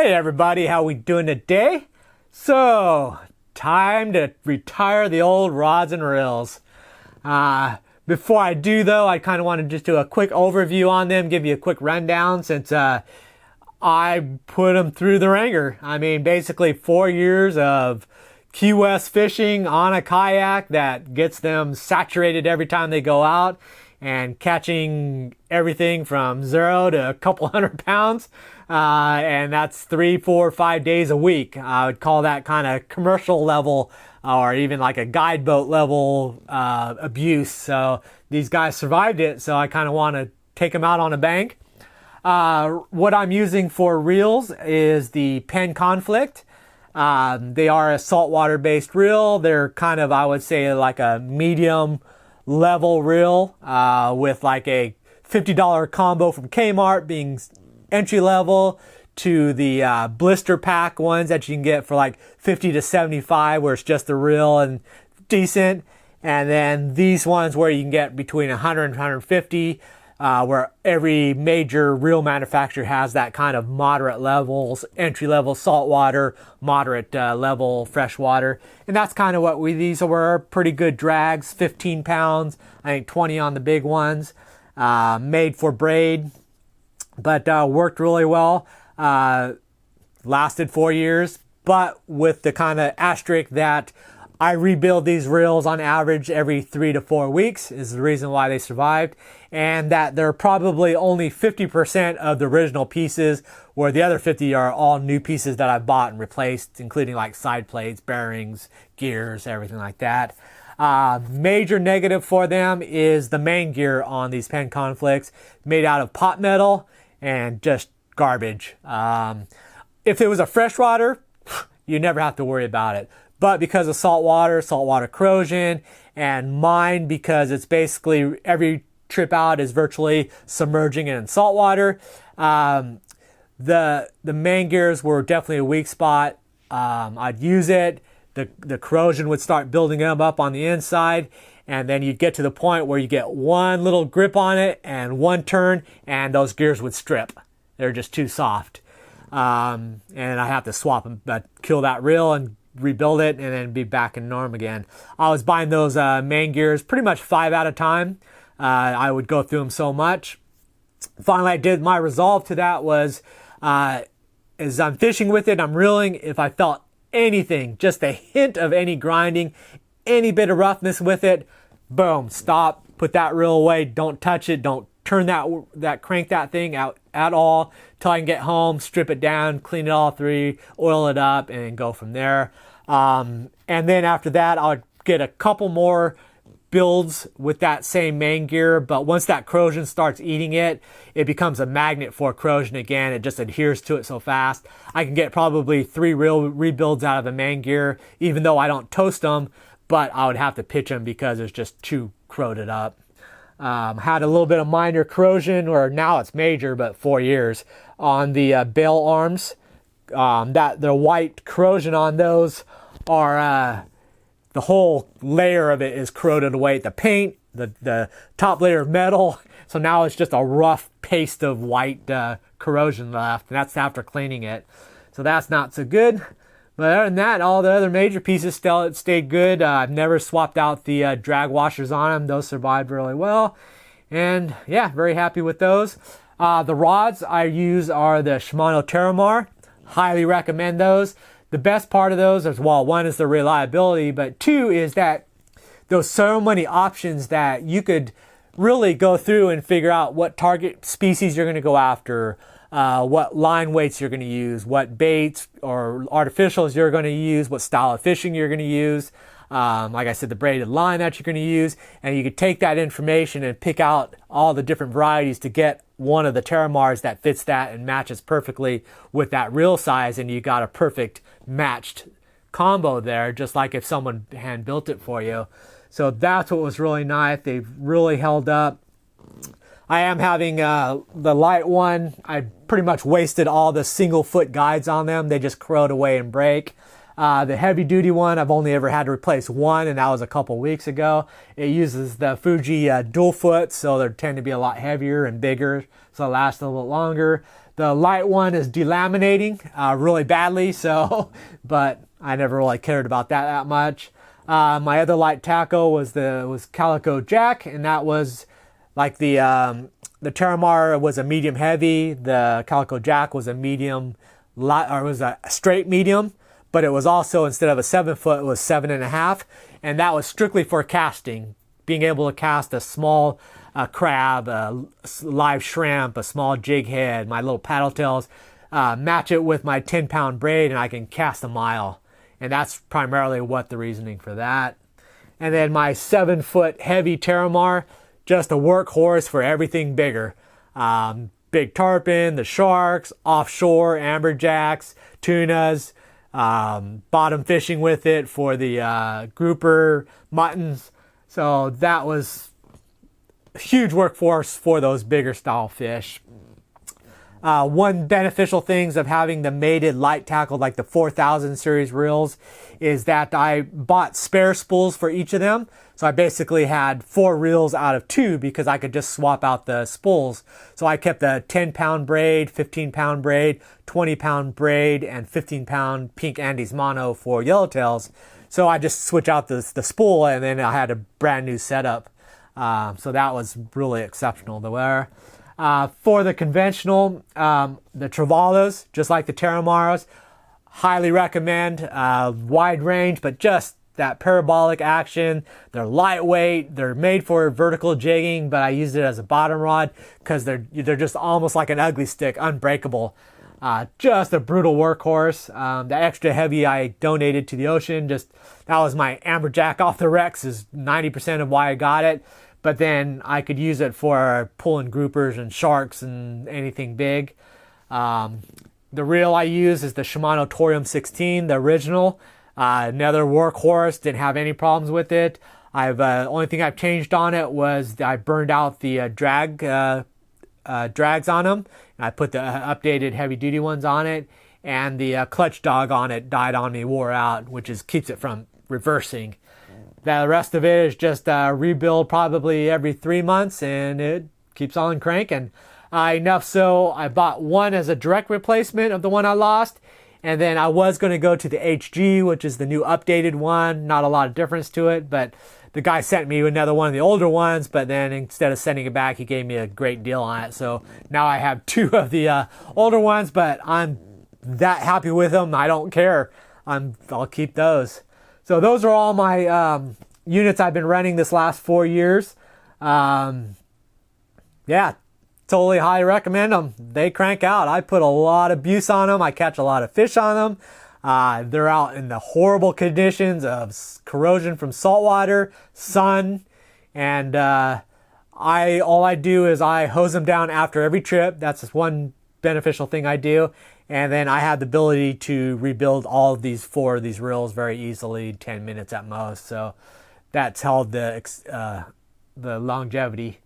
Hey everybody, how we doing today? So, time to retire the old rods and reels. Before I do though, I kind of want to just do a quick overview on them, give you a quick rundown since I put them through the ringer. I mean, basically 4 years of Key West fishing on a kayak that gets them saturated every time they go out and catching everything from 0 to a couple hundred pounds. And that's 3, 4, 5 days a week. I would call that kind of commercial level or even like a guide boat level abuse. So these guys survived it, so I kind of want to take them out on a bank. What I'm using for reels is the Penn Conflict. They are a saltwater based reel. They're kind of, I would say, like a medium level reel with like a $50 combo from Kmart being entry level to the blister pack ones that you can get for like 50 to 75 where it's just the reel and decent, and then these ones where you can get between 100 and 150 where every major reel manufacturer has that kind of moderate levels, entry level saltwater, moderate level freshwater, and that's kind of what these were. Pretty good drags, 15 pounds, I think 20 on the big ones, made for braid, but worked really well. Lasted 4 years, but with the kind of asterisk that I rebuild these reels on average every 3 to 4 weeks is the reason why they survived, and that they're probably only 50% of the original pieces, where the other 50 are all new pieces that I bought and replaced, including like side plates, bearings, gears, everything like that. Major negative for them is the main gear on these Penn Conflicts, made out of pot metal and just garbage. If it was a freshwater, you never have to worry about it. But because of saltwater corrosion, and mine because it's basically every trip out is virtually submerging in saltwater, the main gears were definitely a weak spot. I'd use it, the corrosion would start building up on the inside, and then you'd get to the point where you get one little grip on it and one turn and those gears would strip. They're just too soft. And I have to swap them, kill that reel and rebuild it and then be back in norm again. I was buying those main gears pretty much 5 at a time. I would go through them so much. Finally, I did my resolve to that was as I'm fishing with it, I'm reeling. If I felt anything, just a hint of any grinding, any bit of roughness with it, boom, stop, put that reel away, don't touch it, don't turn crank that thing out at all till I can get home, strip it down, clean it all through, oil it up, and go from there. And then after that, I'll get a couple more builds with that same main gear, but once that corrosion starts eating it, it becomes a magnet for corrosion again. It just adheres to it so fast. I can get probably 3 real rebuilds out of the main gear, even though I don't toast them, but I would have to pitch them because it's just too corroded up. Had a little bit of minor corrosion, or now it's major, but 4 years on the bail arms. That the white corrosion on those are the whole layer of it is corroded away. The paint, the top layer of metal. So now it's just a rough paste of white corrosion left, and that's after cleaning it. So that's not so good. But other than that, all the other major pieces still stayed good. I've never swapped out the drag washers on them. Those survived really well. And yeah, very happy with those. The rods I use are the Shimano Teramar. Highly recommend those. The best part of those is, well, one is the reliability, but 2 is that there's so many options that you could really go through and figure out what target species you're going to go after, what line weights you're going to use, what baits or artificials you're going to use, what style of fishing you're going to use. Like I said, the braided line that you're going to use, and you could take that information and pick out all the different varieties to get one of the Teramars that fits that and matches perfectly with that reel size, and you got a perfect matched combo there, just like if someone hand built it for you. So that's what was really nice. They've really held up. I am having the light one. I pretty much wasted all the single foot guides on them. They just corrode away and break. The heavy duty one, I've only ever had to replace one, and that was a couple weeks ago. It uses the Fuji dual foot, so they tend to be a lot heavier and bigger, so it lasts a little longer. The light one is delaminating really badly, so, but I never really cared about that much. My other light tackle was Calico Jack, and that was like the Teramar was a medium heavy. The Calico Jack was a medium light, or was a straight medium, but it was also, instead of a 7 foot, it was 7.5, and that was strictly for casting. Being able to cast a small crab, a live shrimp, a small jig head, my little paddle tails, match it with my 10-pound braid, and I can cast a mile. And that's primarily what the reasoning for that. And then my 7 foot heavy Teramar, just a workhorse for everything bigger. Big tarpon, the sharks, offshore, amberjacks, tunas, bottom fishing with it for the grouper, muttons. So that was a huge workforce for those bigger style fish. One beneficial things of having the mated light tackle, like the 4000 series reels, is that I bought spare spools for each of them. So I basically had 4 reels out of 2 because I could just swap out the spools. So I kept a 10-pound braid, 15-pound braid, 20-pound braid, and 15-pound pink Andes mono for yellowtails. So I just switch out the spool, and then I had a brand new setup. So that was really exceptional to wear. For the conventional, the Trevalas, just like the Teramaras, highly recommend. Wide range, but just that parabolic action. They're lightweight. They're made for vertical jigging, but I used it as a bottom rod because they're just almost like an ugly stick, unbreakable. Just a brutal workhorse. The extra heavy I donated to the ocean. Just that was my amberjack off the wrecks, is 90% of why I got it. But then I could use it for pulling groupers and sharks and anything big. The reel I use is the Shimano Torium 16, the original. Another workhorse, didn't have any problems with it. Only thing I've changed on it was I burned out the drags on them. And I put the updated heavy duty ones on it, and the clutch dog on it died on me, wore out, which keeps it from reversing. The rest of it is just rebuild probably every 3 months, and it keeps on cranking. Enough so I bought one as a direct replacement of the one I lost, and then I was going to go to the HG, which is the new updated one. Not a lot of difference to it, but the guy sent me another one of the older ones, but then instead of sending it back, he gave me a great deal on it. So now I have 2 of the older ones, but I'm that happy with them. I don't care. I'll keep those. So those are all my units I've been running this last 4 years. Yeah, totally highly recommend them. They crank out. I put a lot of abuse on them. I catch a lot of fish on them. They're out in the horrible conditions of corrosion from saltwater, sun, and all I do is I hose them down after every trip. That's just one beneficial thing I do. And then I have the ability to rebuild all of these 4 of these reels very easily, 10 minutes at most. So that's held the longevity.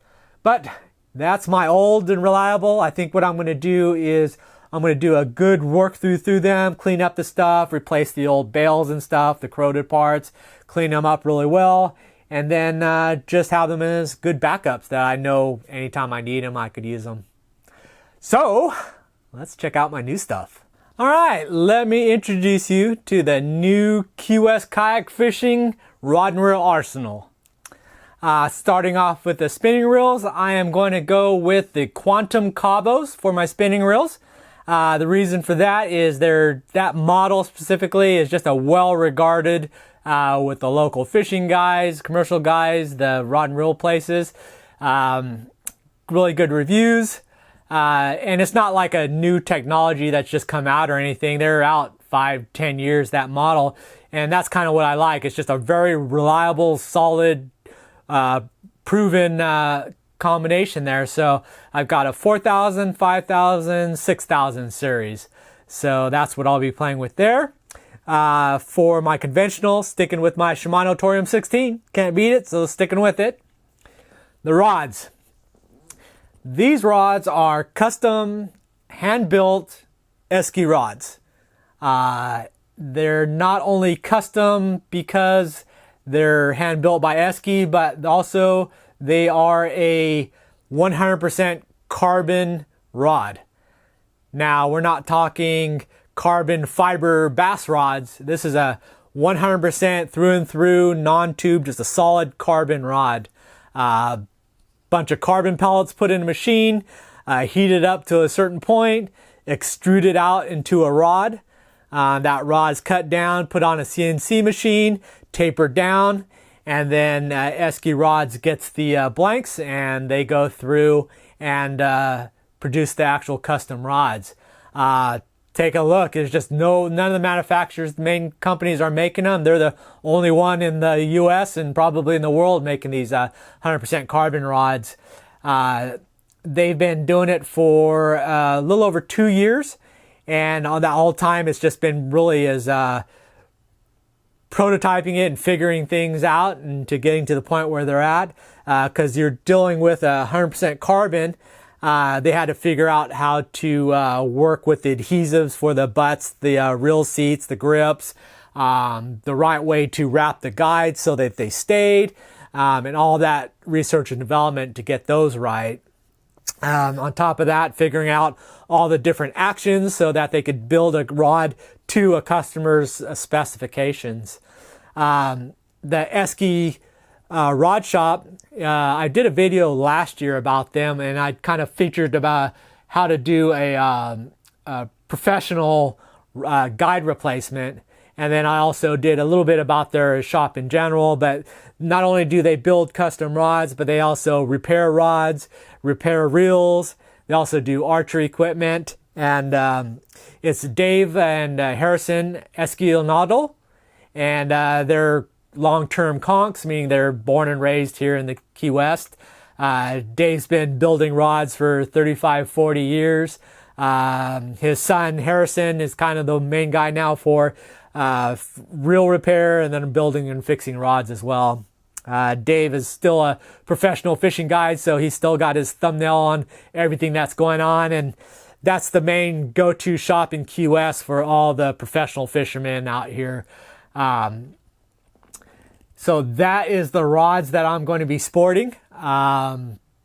But that's my old and reliable. I think what I'm going to do is I'm going to do a good work through them, clean up the stuff, replace the old bales and stuff, the corroded parts, clean them up really well, and then just have them as good backups that I know anytime I need them, I could use them. So let's check out my new stuff. All right, let me introduce you to the new Key West kayak fishing rod and reel arsenal. Starting off with the spinning reels, I am going to go with the Quantum Cabos for my spinning reels. The reason for that is that model specifically is just a well-regarded with the local fishing guys, commercial guys, the rod and reel places. Really good reviews. And it's not like a new technology that's just come out or anything. They're out 5-10 years, that model. And that's kind of what I like. It's just a very reliable, solid, proven combination there. So I've got a 4000, 5000, 6000 series. So that's what I'll be playing with there. For my conventional, sticking with my Shimano Torium 16. Can't beat it, so sticking with it. The rods. These rods are custom, hand-built Esky rods. They're not only custom because they're hand-built by Esky, but also they are a 100% carbon rod. Now, we're not talking carbon fiber bass rods. This is a 100% through and through, non-tube, just a solid carbon rod. Bunch of carbon pellets put in a machine, heated up to a certain point, extruded out into a rod. That rod's cut down, put on a CNC machine, tapered down, and then Esky Rods gets the blanks, and they go through and produce the actual custom rods. Take a look. There's just none of the manufacturers, the main companies are making them. They're the only one in the US and probably in the world making these 100% carbon rods. They've been doing it for a little over 2 years. And on that whole time, it's just been really as prototyping it and figuring things out and to getting to the point where they're at. Because you're dealing with 100% carbon. They had to figure out how to work with the adhesives for the butts, the reel seats, the grips, the right way to wrap the guides so that they stayed, and all that research and development to get those right. On top of that, figuring out all the different actions so that they could build a rod to a customer's specifications. The Esky Rod Shop, I did a video last year about them, and I kind of featured about how to do a professional guide replacement. And then I also did a little bit about their shop in general. But not only do they build custom rods, but they also repair rods, repair reels. They also do archery equipment. And it's Dave and Harrison Esky, and they're long-term conchs, meaning they're born and raised here in the Key West. Dave's been building rods for 35, 40 years. His son Harrison is kind of the main guy now for reel repair and then building and fixing rods as well. Dave is still a professional fishing guide, so he's still got his thumbnail on everything that's going on, and that's the main go-to shop in Key West for all the professional fishermen out here. So that is the rods that I'm going to be sporting.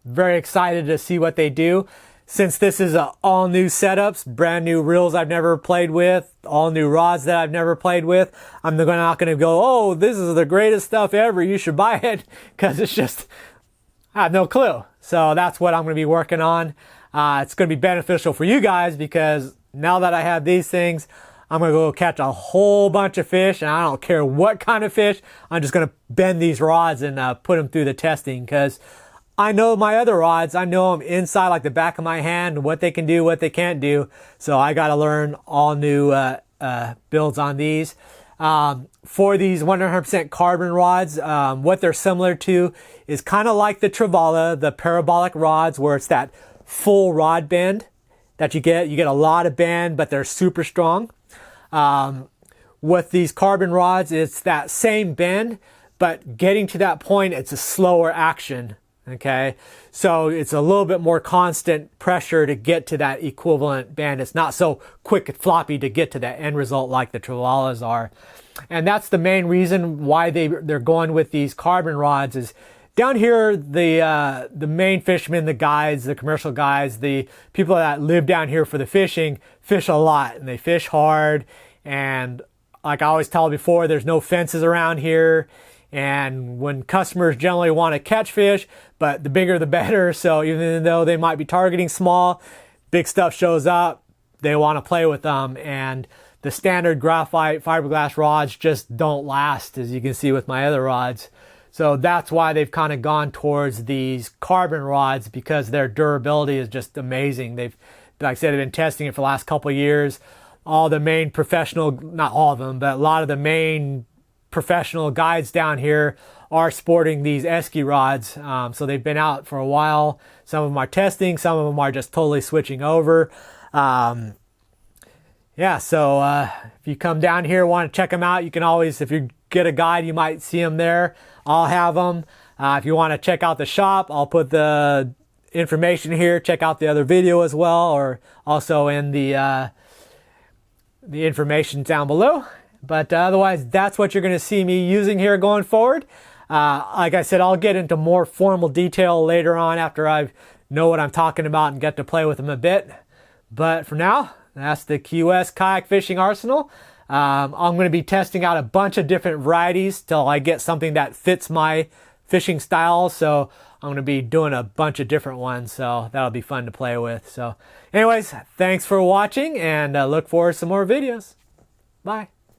Very excited to see what they do. Since this is all new setups, brand new reels I've never played with, all new rods that I've never played with, I'm not going to go, oh, this is the greatest stuff ever, you should buy it, because it's just, I have no clue. So that's what I'm going to be working on. It's going to be beneficial for you guys, because now that I have these things, I'm going to go catch a whole bunch of fish, and I don't care what kind of fish. I'm just going to bend these rods and put them through the testing, because I know my other rods. I know them inside like the back of my hand, what they can do, what they can't do. So I got to learn all new builds on these. For these 100% carbon rods, what they're similar to is kind of like the Trevala, the parabolic rods, where it's that full rod bend that you get. You get a lot of bend, but they're super strong. With these carbon rods, it's that same bend, but getting to that point, it's a slower action. Okay, so it's a little bit more constant pressure to get to that equivalent bend. It's not so quick and floppy to get to that end result like the Trevalas are. And that's the main reason why they're going with these carbon rods. Is down here, the main fishermen, the guides, the commercial guides, the people that live down here for the fishing, fish a lot, and they fish hard. And like I always tell before, there's no fences around here. And when customers generally want to catch fish, but the bigger the better. So even though they might be targeting small, big stuff shows up, they want to play with them. And the standard graphite fiberglass rods just don't last, as you can see with my other rods. So that's why they've kind of gone towards these carbon rods, because their durability is just amazing. They've, like I said, they've been testing it for the last couple of years. All the main professional, not all of them, but a lot of the main professional guides down here are sporting these Esky rods. So they've been out for a while. Some of them are testing, some of them are just totally switching over. Yeah, so if you come down here, want to check them out, you can always, if you get a guide, you might see them there. I'll have them. If you want to check out the shop, I'll put the information here. Check out the other video as well, or also in the information down below. But otherwise, that's what you're going to see me using here going forward. Like I said, I'll get into more formal detail later on after I know what I'm talking about and get to play with them a bit. But for now, that's the QS kayak fishing arsenal. I'm going to be testing out a bunch of different varieties till I get something that fits my fishing style. So I'm going to be doing a bunch of different ones. So that'll be fun to play with. So anyways, thanks for watching, and look forward to some more videos. Bye.